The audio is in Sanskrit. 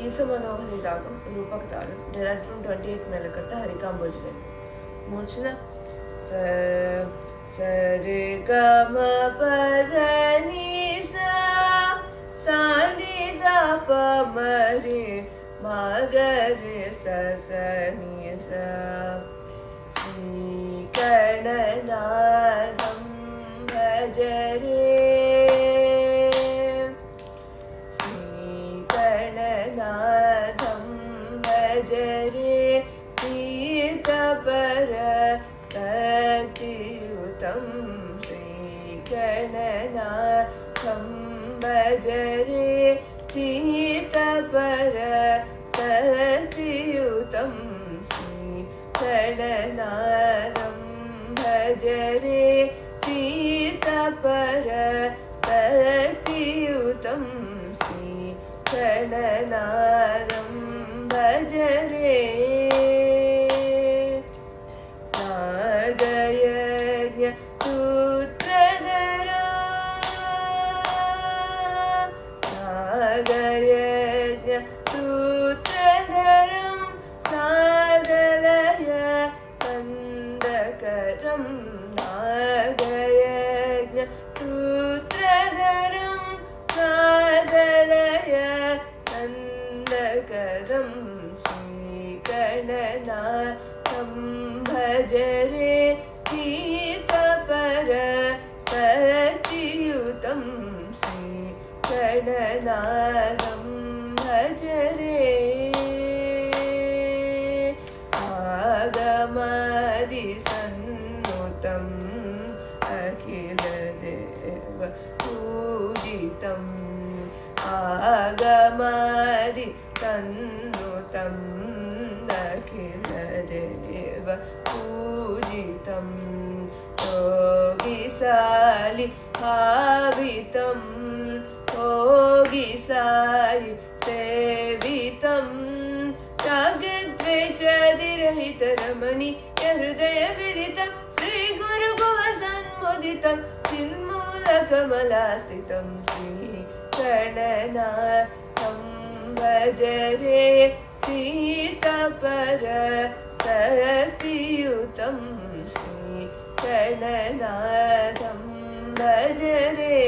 ఈశమనోహరి రాగం రూపక తాళం derived from 28 మేళకర్త హరికాంబోజులే మూర్ఛన స సరి గమ పద ని సా సా ని ద ప మ రి మ గ రి స స ని సా శ్రీ గణనాథం భజ రే जरे तीर्थपर सतियुतं श्रीगणनाथं भजरे तीर्थपर सतियुतं श्रीगणनाथं भजरे तीर्थपर सतियुतं श्रीगणनाथं भजरे नागयज्ञ सूत्रधरा नागयज्ञ सूत्रधरं नागलय कन्दकरं नागयज्ञ सूत्रधरं नागलय कन्दकरं श्रीगणनाथं भजरे तीर्थपर सतियुतं श्रीगणनाथं भजरे आगमादिसन्नुतम् अखिलदेव पूजितम् आगमादि तन्नुतम् अखिलदेव पूजितं योगिसालि भावितं योगिसायि सेवितं रागद्वेषादिरहितरमणि हृदयविदितं श्रीगुरुगुहसन्मुदितं चिन्मूलकमलास्थितं श्रीगणनाथं भजरे तीर्थपर सतियुतं श्रीगणनाथं भजरे।